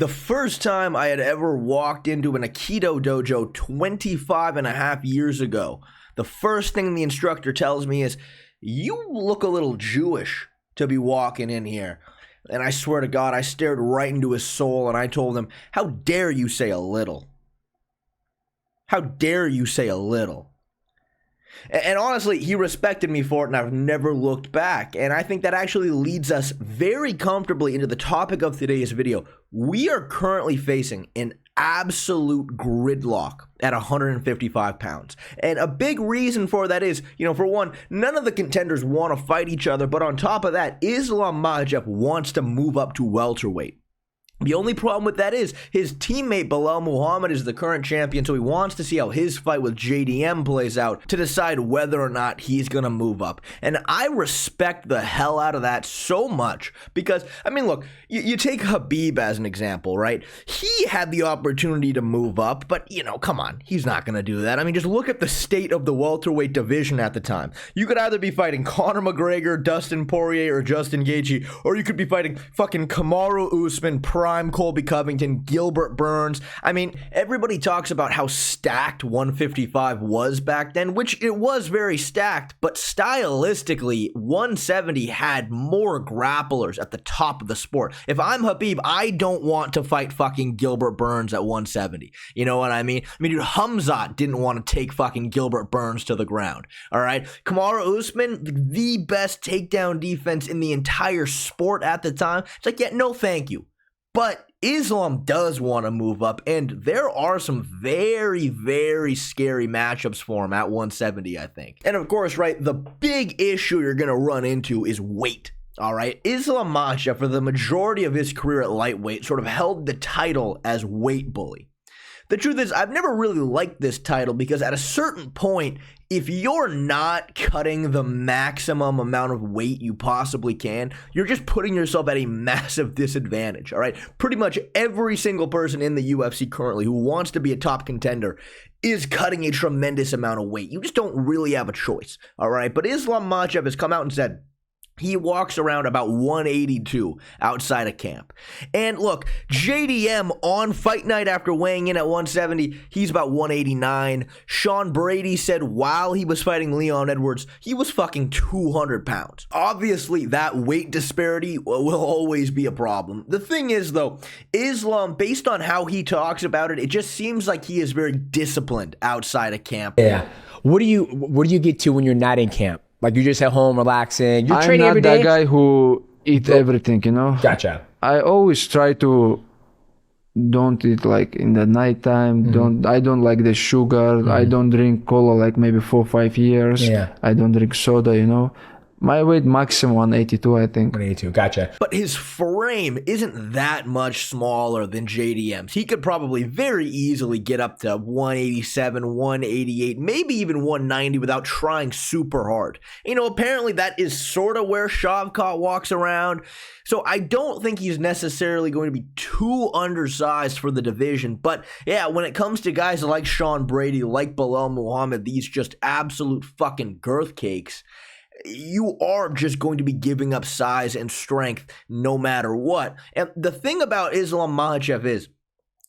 The first time I had ever walked into an Aikido dojo 25 and a half years ago, the first thing the instructor tells me is, "You look a little Jewish to be walking in here." And I swear to God, I stared right into his soul and I told him, "How dare you say a little? How dare you say a little?" And honestly, he respected me for it, and I've never looked back. And I think that actually leads us very comfortably into the topic of today's video. We are currently facing an absolute gridlock at 155 pounds. And a big reason for that is, for one, none of the contenders want to fight each other. But on top of that, Islam Makhachev wants to move up to welterweight. The only problem with that is his teammate Belal Muhammad is the current champion, so he wants to see how his fight with JDM plays out to decide whether or not he's going to move up. And I respect the hell out of that so much because, look, you take Khabib as an example, right? He had the opportunity to move up, but, come on, he's not going to do that. Just look at the state of the welterweight division at the time. You could either be fighting Conor McGregor, Dustin Poirier, or Justin Gaethje, or you could be fighting fucking Kamaru Usman, Prime Colby Covington, Gilbert Burns. Everybody talks about how stacked 155 was back then, which it was very stacked, but stylistically, 170 had more grapplers at the top of the sport. If I'm Khabib, I don't want to fight fucking Gilbert Burns at 170. You know what I mean? Dude, Hamzat didn't want to take fucking Gilbert Burns to the ground. All right? Kamaru Usman, the best takedown defense in the entire sport at the time. It's like, yeah, no thank you. But Islam does want to move up, and there are some very, very scary matchups for him at 170, I think. And of course, right, the big issue you're going to run into is weight. All right, Islam Makhachev, for the majority of his career at lightweight, sort of held the title as weight bully. The truth is, I've never really liked this title because at a certain point, if you're not cutting the maximum amount of weight you possibly can, you're just putting yourself at a massive disadvantage, all right? Pretty much every single person in the UFC currently who wants to be a top contender is cutting a tremendous amount of weight. You just don't really have a choice, all right? But Islam Makhachev has come out and said, he walks around about 182 outside of camp. And look, JDM on fight night after weighing in at 170, he's about 189. Sean Brady said while he was fighting Leon Edwards, he was fucking 200 pounds. Obviously, that weight disparity will always be a problem. The thing is, though, Islam, based on how he talks about it, it just seems like he is very disciplined outside of camp. Yeah. What do you get to when you're not in camp? Like you're just at home relaxing. You're training every day. I'm not that guy who eat everything, Gotcha. I always try to don't eat like in the nighttime. I don't like the sugar. I don't drink cola like maybe 4 or 5 years. Yeah. I don't drink soda, My weight maximum 182, I think. 182, gotcha. But his frame isn't that much smaller than JDM's. He could probably very easily get up to 187, 188, maybe even 190 without trying super hard. Apparently that is sort of where Shavkat walks around. So I don't think he's necessarily going to be too undersized for the division. But yeah, when it comes to guys like Sean Brady, like Belal Muhammad, these just absolute fucking girth cakes, you are just going to be giving up size and strength no matter what. And the thing about Islam Makhachev is,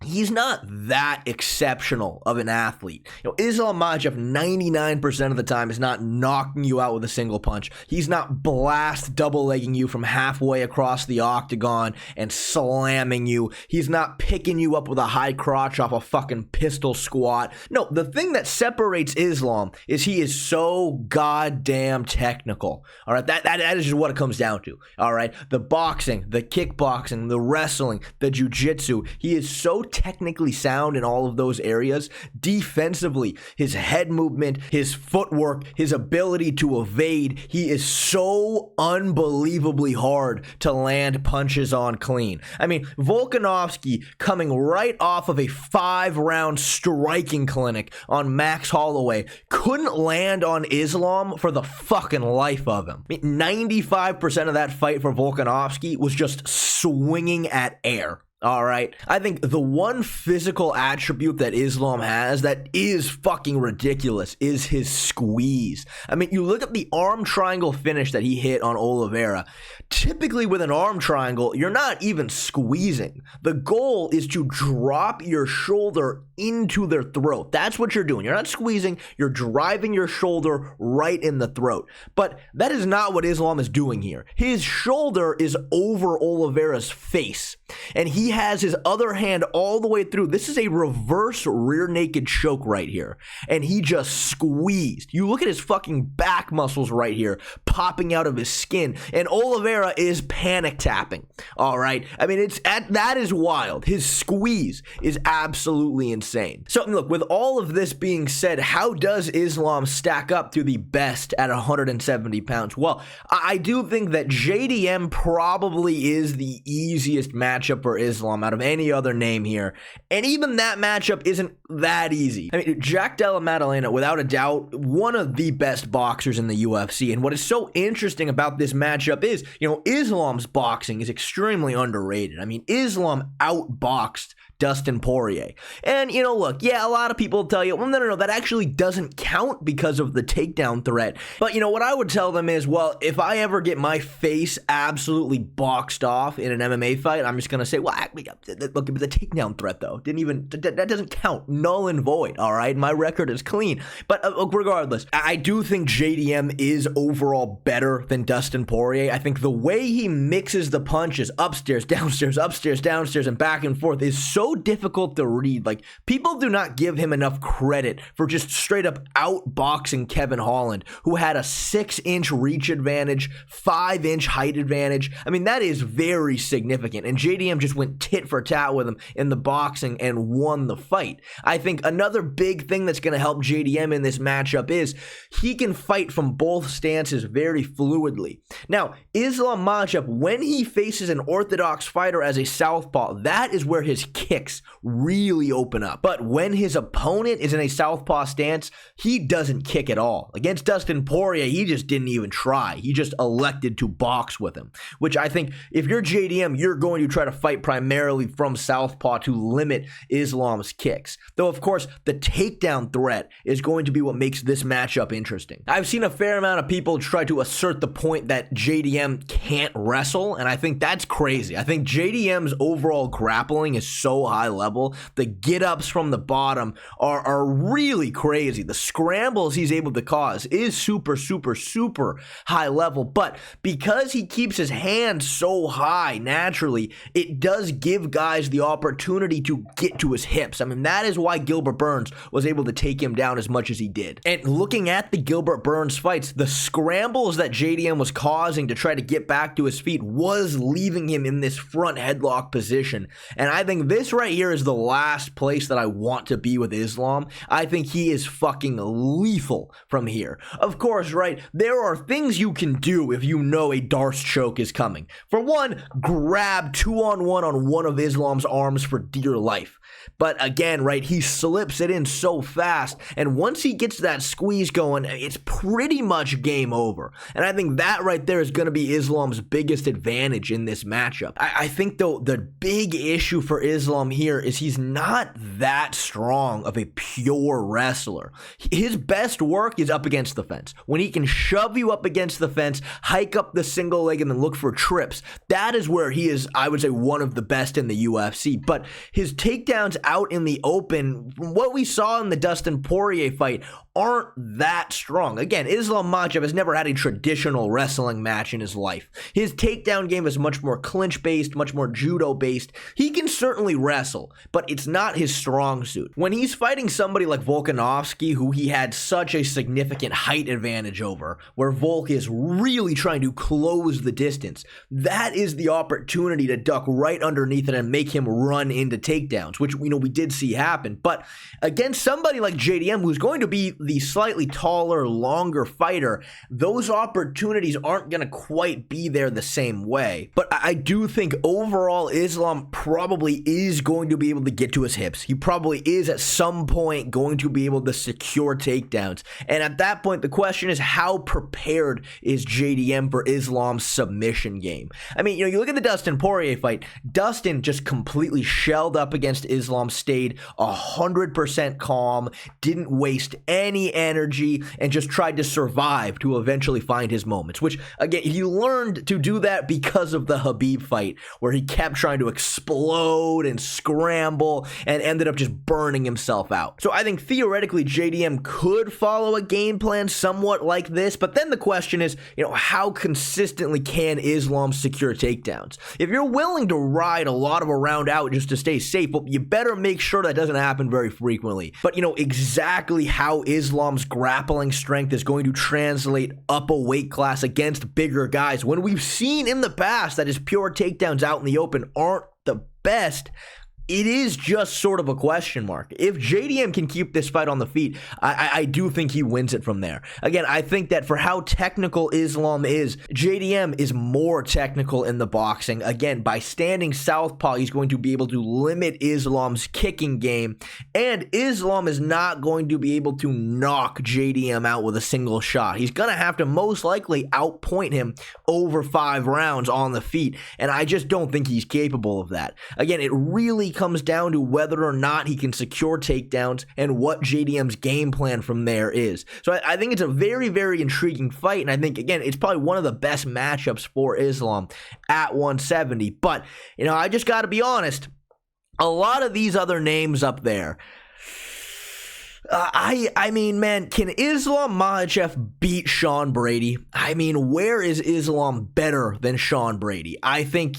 he's not that exceptional of an athlete. Islam Makhachev 99% of the time is not knocking you out with a single punch. He's not blast double-legging you from halfway across the octagon and slamming you. He's not picking you up with a high crotch off a fucking pistol squat. No, the thing that separates Islam is he is so goddamn technical. All right, that is just what it comes down to. All right, the boxing, the kickboxing, the wrestling, the jiu-jitsu. He is so technically sound in all of those areas. Defensively, his head movement, his footwork, his ability to evade, he is so unbelievably hard to land punches on clean. Volkanovski, coming right off of a 5-round striking clinic on Max Holloway, couldn't land on Islam for the fucking life of him. 95% of that fight for Volkanovski was just swinging at air. All right. I think the one physical attribute that Islam has that is fucking ridiculous is his squeeze. I mean, you look at the arm triangle finish that he hit on Oliveira. Typically with an arm triangle, you're not even squeezing. The goal is to drop your shoulder into their throat. That's what you're doing. You're not squeezing, you're driving your shoulder right in the throat. But that is not what Islam is doing here. His shoulder is over Oliveira's face, and he has his other hand all the way through. This is a reverse rear naked choke right here, and he just squeezed. You look at his fucking back muscles right here popping out of his skin, and Oliveira is panic tapping. All right, I mean, that is wild. His squeeze is absolutely insane. So look, with all of this being said, how does Islam stack up to the best at 170 pounds? Well, I do think that JDM probably is the easiest matchup for Islam out of any other name here, and even that matchup isn't that easy. I mean, Jack Della Maddalena, without a doubt, one of the best boxers in the UFC, and what is so interesting about this matchup is, Islam's boxing is extremely underrated. I mean, Islam outboxed Dustin Poirier. And, look, yeah, a lot of people tell you, well, no, that actually doesn't count because of the takedown threat. But, what I would tell them is, well, if I ever get my face absolutely boxed off in an MMA fight, I'm just going to say, well, look, it was a takedown threat, though. That doesn't count. Null and void, all right? My record is clean. But regardless, I do think JDM is overall better than Dustin Poirier. I think the way he mixes the punches upstairs, downstairs, and back and forth is so difficult to read. Like, people do not give him enough credit for just straight up outboxing Kevin Holland, who had a 6-inch reach advantage, 5-inch height advantage. I mean, that is very significant. And JDM just went tit for tat with him in the boxing and won the fight. I think another big thing that's going to help JDM in this matchup is he can fight from both stances very fluidly. Now, Islam Makhachev, when he faces an orthodox fighter as a southpaw, that is where his kicks really open up. But when his opponent is in a southpaw stance, he doesn't kick at all. Against Dustin Poirier, he just didn't even try. He just elected to box with him, which I think if you're JDM, you're going to try to fight primarily from southpaw to limit Islam's kicks. Though, of course, the takedown threat is going to be what makes this matchup interesting. I've seen a fair amount of people try to assert the point that JDM can't wrestle, and I think that's crazy. I think JDM's overall grappling is so high level. The get-ups from the bottom are really crazy. The scrambles he's able to cause is super, super, super high level, but because he keeps his hands so high naturally, it does give guys the opportunity to get to his hips. I mean, that is why Gilbert Burns was able to take him down as much as he did. And looking at the Gilbert Burns fights, the scrambles that JDM was causing to try to get back to his feet was leaving him in this front headlock position. And I think this right here is the last place that I want to be with Islam. I think he is fucking lethal from here. Of course, right, there are things you can do if you know a Darce choke is coming. For one, grab 2-on-1 on one of Islam's arms for dear life. But again, right, he slips it in so fast, and once he gets that squeeze going, it's pretty much game over. And I think that right there is going to be Islam's biggest advantage in this matchup. I think, though, the big issue for Islam here is he's not that strong of a pure wrestler. His best work is up against the fence. When he can shove you up against the fence, hike up the single leg, and then look for trips, that is where he is, I would say, one of the best in the UFC. But his takedowns out in the open, from what we saw in the Dustin Poirier fight, aren't that strong. Again, Islam Makhachev has never had a traditional wrestling match in his life. His takedown game is much more clinch-based, much more judo-based. He can certainly wrestle, but it's not his strong suit. When he's fighting somebody like Volkanovski, who he had such a significant height advantage over, where Volk is really trying to close the distance, that is the opportunity to duck right underneath it and make him run into takedowns, which we did see happen. But against somebody like JDM, who's going to be the slightly taller, longer fighter, those opportunities aren't going to quite be there the same way. But I do think overall Islam probably is going to be able to get to his hips. He probably is at some point going to be able to secure takedowns. And at that point, the question is, how prepared is JDM for Islam's submission game? I mean, you look at the Dustin Poirier fight. Dustin just completely shelled up against Islam, stayed 100% calm, didn't waste any energy, and just tried to survive to eventually find his moments, which, again, he learned to do that because of the Khabib fight, where he kept trying to explode and scramble and ended up just burning himself out. So I think theoretically JDM could follow a game plan somewhat like this, but then the question is, how consistently can Islam secure takedowns? If you're willing to ride a lot of a round out just to stay safe, well, you better make sure that doesn't happen very frequently. But exactly how Islam's grappling strength is going to translate up a weight class against bigger guys, when we've seen in the past that his pure takedowns out in the open aren't the best, it is just sort of a question mark. If JDM can keep this fight on the feet, I do think he wins it from there. Again, I think that for how technical Islam is, JDM is more technical in the boxing. Again, by standing southpaw, he's going to be able to limit Islam's kicking game, and Islam is not going to be able to knock JDM out with a single shot. He's going to have to most likely outpoint him over 5 rounds on the feet, and I just don't think he's capable of that. Again, it really comes down to whether or not he can secure takedowns and what JDM's game plan from there is. So I think it's a very, very intriguing fight, and I think, again, it's probably one of the best matchups for Islam at 170. But, I just got to be honest, a lot of these other names up there, I mean, man, can Islam Makhachev beat Sean Brady? I mean, where is Islam better than Sean Brady? I think,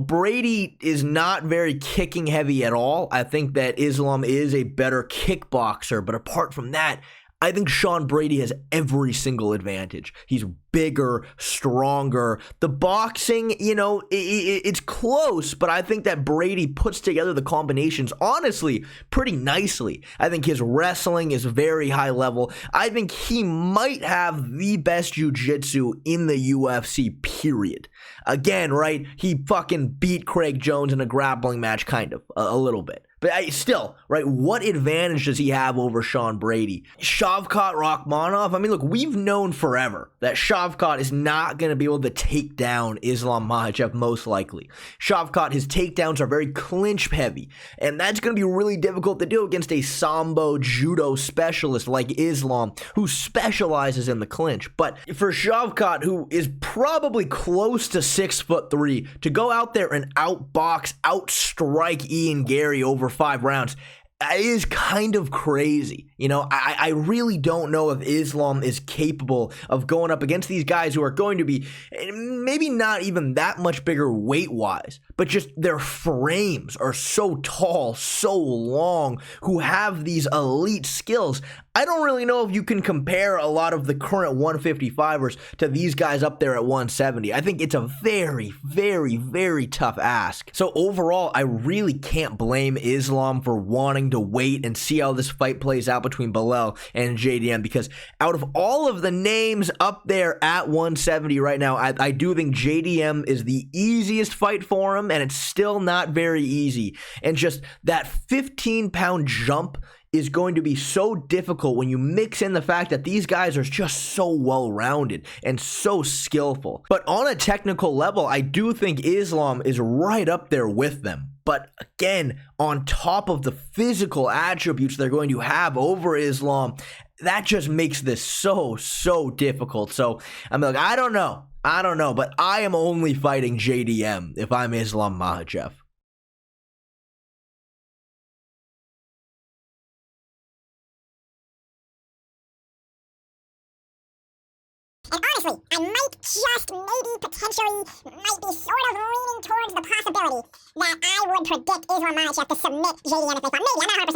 Brady is not very kicking heavy at all. I think that Islam is a better kickboxer, but apart from that, I think Sean Brady has every single advantage. He's bigger, stronger. The boxing, it's close, but I think that Brady puts together the combinations, honestly, pretty nicely. I think his wrestling is very high level. I think he might have the best jiu-jitsu in the UFC, period. Again, right, he fucking beat Craig Jones in a grappling match, kind of, a little bit. But still, right, what advantage does he have over Sean Brady? Shavkat Rakhmonov, I mean, look, we've known forever that Shavkat is not going to be able to take down Islam Makhachev, most likely. Shavkat, his takedowns are very clinch heavy, and that's going to be really difficult to do against a Sambo judo specialist like Islam, who specializes in the clinch. But for Shavkat, who is probably close to 6'3", to go out there and outbox, outstrike Ian Gary over 5 rounds, it is kind of crazy. I really don't know if Islam is capable of going up against these guys who are going to be maybe not even that much bigger weight-wise, but just their frames are so tall, so long, who have these elite skills. I don't really know if you can compare a lot of the current 155ers to these guys up there at 170. I think it's a very, very, very tough ask. So overall, I really can't blame Islam for wanting to wait and see how this fight plays out between Belal and JDM, because out of all of the names up there at 170 right now, I do think JDM is the easiest fight for him, and it's still not very easy. And just that 15-pound jump is going to be so difficult when you mix in the fact that these guys are just so well-rounded and so skillful. But on a technical level, I do think Islam is right up there with them. But again, on top of the physical attributes they're going to have over Islam, that just makes this so, so difficult. So I'm like, I don't know, but I am only fighting JDM if I'm Islam Makhachev. And honestly, I might just maybe potentially might be sort of leaning towards the possibility that I would predict Islam Makhachev to submit JDM if they fought. Maybe, I'm not 100%